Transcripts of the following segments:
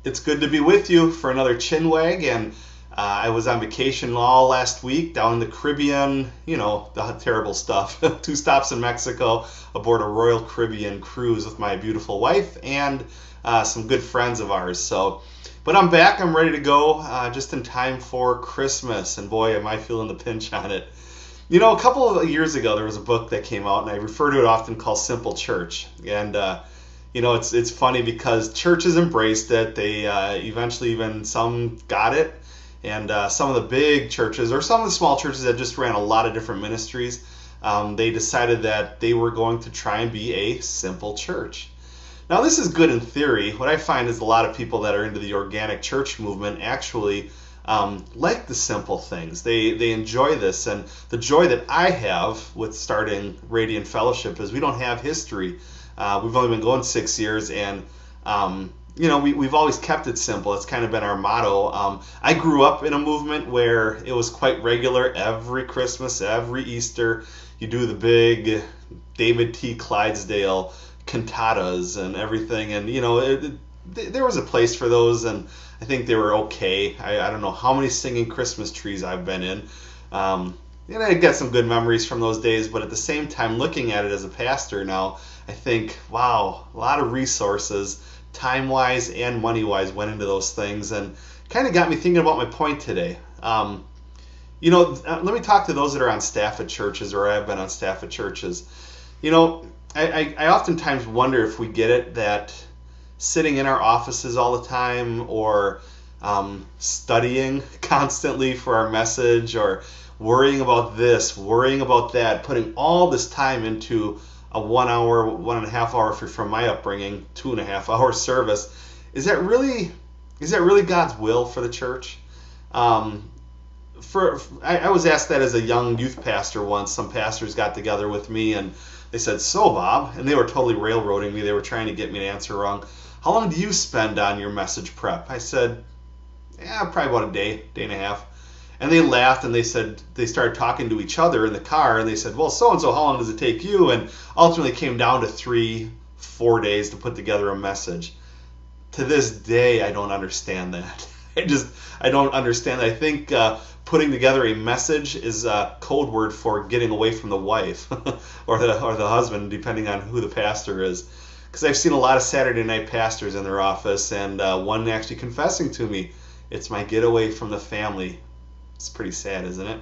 It's good to be with you for another Chin-Wag, and I was on vacation all last week down in the Caribbean, the terrible stuff. 2 stops in Mexico aboard a Royal Caribbean cruise with my beautiful wife and some good friends of ours. But I'm back, I'm ready to go just in time for Christmas, and boy, am I feeling the pinch on it. A couple of years ago, there was a book that came out, and I refer to it often, called Simple Church. And it's funny because churches embraced it. They eventually, even some got it, and some of the big churches or some of the small churches that just ran a lot of different ministries, they decided that they were going to try and be a simple church. Now, this is good in theory. What I find is a lot of people that are into the organic church movement actually like the simple things. They enjoy this, and the joy that I have with starting Radiant Fellowship is we don't have history. We've only been going 6 years, and we've always kept it simple. It's kind of been our motto. I grew up in a movement where it was quite regular. Every Christmas, every Easter, you do the big David T. Clydesdale cantatas and everything, and there was a place for those, and I think they were okay. I don't know how many singing Christmas trees I've been in. I get some good memories from those days, but at the same time, looking at it as a pastor now, I think, wow, a lot of resources, time-wise and money-wise, went into those things, and kind of got me thinking about my point today. Let me talk to those that are on staff at churches, or have been on staff at churches. I oftentimes wonder if we get it that sitting in our offices all the time, or studying constantly for our message, or worrying about this, worrying about that, putting all this time into a 1 hour, 1.5 hour, if you're from my upbringing, 2.5 hour service, is that really God's will for the church? I was asked that as a young youth pastor once. Some pastors got together with me and they said, "So Bob," and they were totally railroading me. They were trying to get me to answer wrong. "How long do you spend on your message prep?" I said, probably about a day and a half. And they laughed, and they said, they started talking to each other in the car, and they said, "Well, so-and-so, how long does it take you?" And ultimately it came down to 3-4 days to put together a message. To this day, I don't understand that. I don't understand that. I think putting together a message is a code word for getting away from the wife or the husband, depending on who the pastor is. Because I've seen a lot of Saturday night pastors in their office, and one actually confessing to me, "It's my getaway from the family." It's pretty sad, isn't it?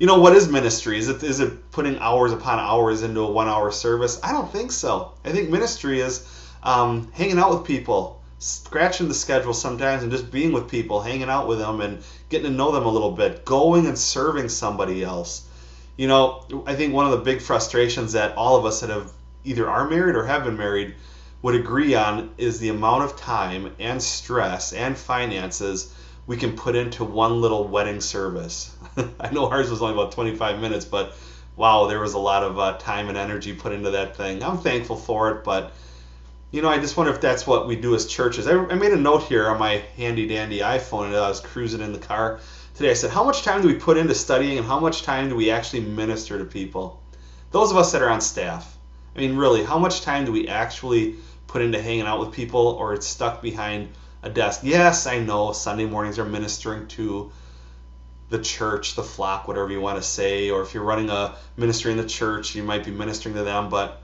What is ministry? Is it putting hours upon hours into a 1 hour service? I don't think so. I think ministry is hanging out with people, scratching the schedule sometimes, and just being with people, hanging out with them and getting to know them a little bit, going and serving somebody else. I think one of the big frustrations that all of us that have either are married or have been married would agree on is the amount of time and stress and finances we can put into one little wedding service. I know ours was only about 25 minutes, but wow, there was a lot of time and energy put into that thing. I'm thankful for it, but I just wonder if that's what we do as churches. I made a note here on my handy dandy iPhone, and I was cruising in the car today. I said, how much time do we put into studying, and how much time do we actually minister to people? Those of us that are on staff. I mean, really, how much time do we actually put into hanging out with people, or it's stuck behind a desk? Yes, I know Sunday mornings are ministering to the church, the flock, whatever you want to say, or if you're running a ministry in the church, you might be ministering to them, but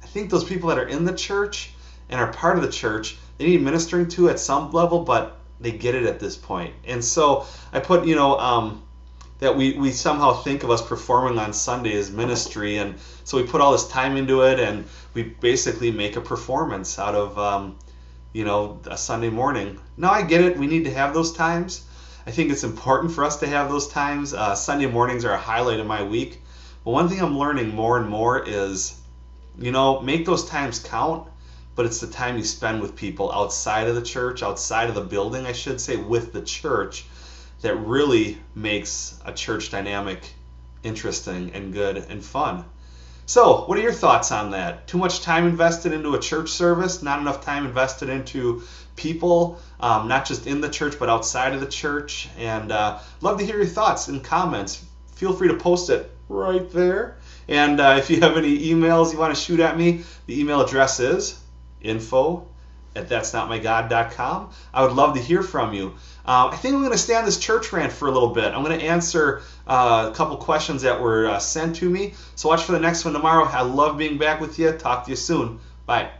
I think those people that are in the church and are part of the church, they need ministering to at some level, but they get it at this point. And so I put, that we somehow think of us performing on Sunday as ministry, and so we put all this time into it, and we basically make a performance out of a Sunday morning. Now, I get it. We need to have those times. I think it's important for us to have those times. Sunday mornings are a highlight of my week. But one thing I'm learning more and more is, make those times count, but it's the time you spend with people outside of the church, outside of the building, I should say, with the church, that really makes a church dynamic interesting and good and fun. So, what are your thoughts on that? Too much time invested into a church service, not enough time invested into people, not just in the church, but outside of the church. And love to hear your thoughts and comments. Feel free to post it right there. And if you have any emails you want to shoot at me, the email address is info at that'snotmygod.com. I would love to hear from you. I think I'm going to stay on this church rant for a little bit. I'm going to answer a couple questions that were sent to me. So watch for the next one tomorrow. I love being back with you. Talk to you soon. Bye.